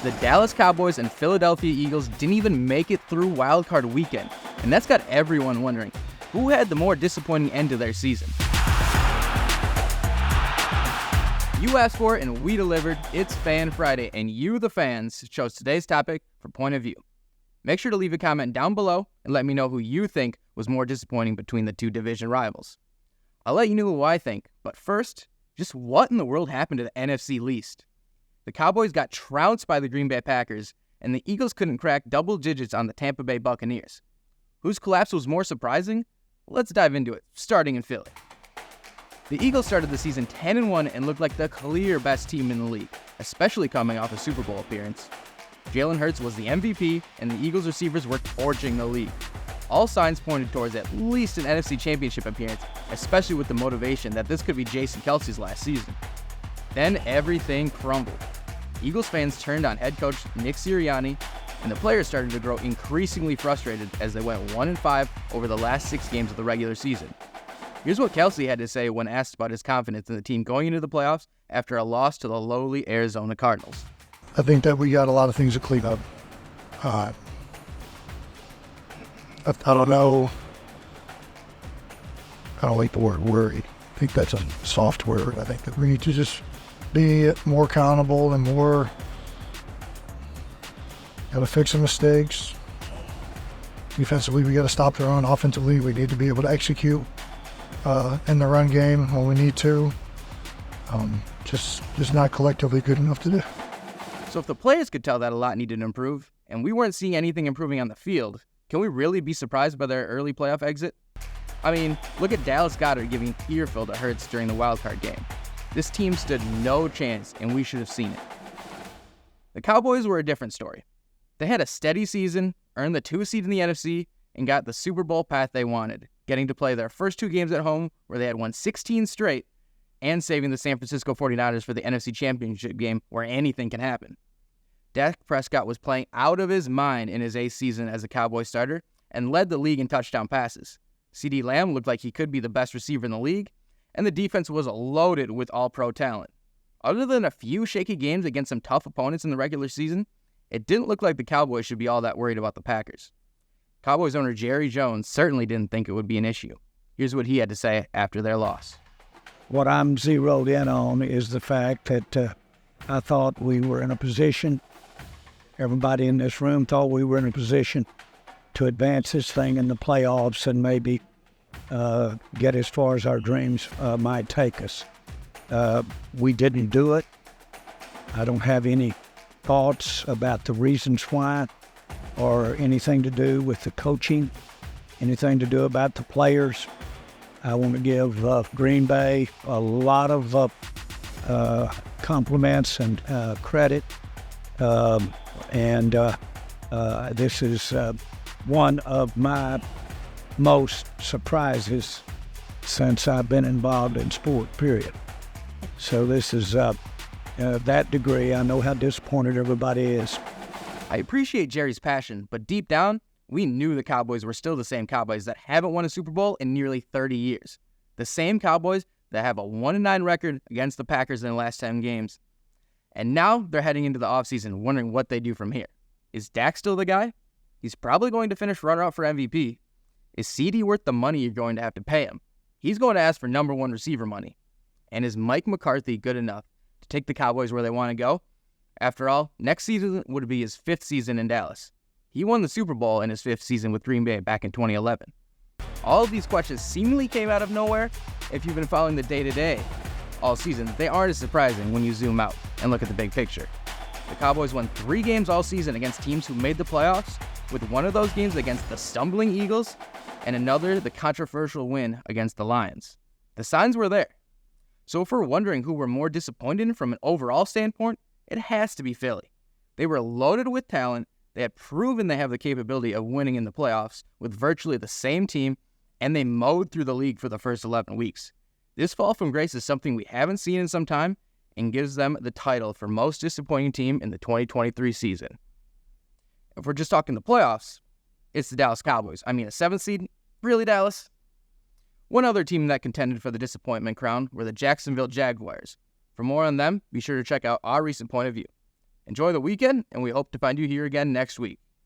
The Dallas Cowboys and Philadelphia Eagles didn't even make it through wildcard weekend, and that's got everyone wondering, who had the more disappointing end to their season? You asked for it and we delivered. It's Fan Friday, and you, the fans, chose today's topic for Point of View. Make sure to leave a comment down below and let me know who you think was more disappointing between the two division rivals. I'll let you know who I think, but first, just what in the world happened to the NFC East? The Cowboys got trounced by the Green Bay Packers, and the Eagles couldn't crack double digits on the Tampa Bay Buccaneers. Whose collapse was more surprising? Let's dive into it, starting in Philly. The Eagles started the season 10-1 and looked like the clear best team in the league, especially coming off a Super Bowl appearance. Jalen Hurts was the MVP, and the Eagles receivers were torching the league. All signs pointed towards at least an NFC Championship appearance, especially with the motivation that this could be Jason Kelce's last season. Then everything crumbled. Eagles fans turned on head coach Nick Sirianni, and the players started to grow increasingly frustrated as they went 1-5 over the last 6 games of the regular season. Here's what Kelce had to say when asked about his confidence in the team going into the playoffs after a loss to the lowly Arizona Cardinals. I think that we got a lot of things to clean up. I don't know. I don't like the word worry. I think that's a soft word. I think that we need to just be more accountable and more. Got to fix the mistakes. Defensively, we got to stop the run. Offensively, we need to be able to execute in the run game when we need to. Just not collectively good enough to do. So if the players could tell that a lot needed to improve, and we weren't seeing anything improving on the field, can we really be surprised by their early playoff exit? I mean, look at Dallas Goedert giving earful to Hurts during the wildcard game. This team stood no chance, and we should have seen it. The Cowboys were a different story. They had a steady season, earned the 2 seed in the NFC, and got the Super Bowl path they wanted, getting to play their first 2 games at home where they had won 16 straight, and saving the San Francisco 49ers for the NFC Championship game where anything can happen. Dak Prescott was playing out of his mind in his 8th season as a Cowboys starter and led the league in touchdown passes. CeeDee Lamb looked like he could be the best receiver in the league, and the defense was loaded with all-pro talent. Other than a few shaky games against some tough opponents in the regular season, it didn't look like the Cowboys should be all that worried about the Packers. Cowboys owner Jerry Jones certainly didn't think it would be an issue. Here's what he had to say after their loss. What I'm zeroed in on is the fact that I thought we were in a position, everybody in this room thought we were in a position to advance this thing in the playoffs and maybe get as far as our dreams might take us. We didn't do it. I don't have any thoughts about the reasons why or anything to do with the coaching, anything to do about the players. I want to give Green Bay a lot of compliments and credit. This is one of my most surprises since I've been involved in sport, period. So this is that degree. I know how disappointed everybody is. I appreciate Jerry's passion, but deep down, we knew the Cowboys were still the same Cowboys that haven't won a Super Bowl in nearly 30 years. The same Cowboys that have a 1-9 record against the Packers in the last 10 games. And now they're heading into the offseason wondering what they do from here. Is Dak still the guy? He's probably going to finish runner-up for MVP. Is CeeDee worth the money you're going to have to pay him? He's going to ask for number 1 receiver money. And is Mike McCarthy good enough to take the Cowboys where they want to go? After all, next season would be his 5th season in Dallas. He won the Super Bowl in his 5th season with Green Bay back in 2011. All of these questions seemingly came out of nowhere. If you've been following the day-to-day all season, they aren't as surprising when you zoom out and look at the big picture. The Cowboys won 3 games all season against teams who made the playoffs, with one of those games against the stumbling Eagles, and another the controversial win against the Lions. The signs were there. So if we're wondering who we're more disappointed from an overall standpoint, it has to be Philly. They were loaded with talent. They had proven they have the capability of winning in the playoffs with virtually the same team, and they mowed through the league for the first 11 weeks. This fall from grace is something we haven't seen in some time and gives them the title for most disappointing team in the 2023 season. If we're just talking the playoffs, it's the Dallas Cowboys. I mean, a 7th seed? Really, Dallas? One other team that contended for the disappointment crown were the Jacksonville Jaguars. For more on them, be sure to check out our recent Point of View. Enjoy the weekend, and we hope to find you here again next week.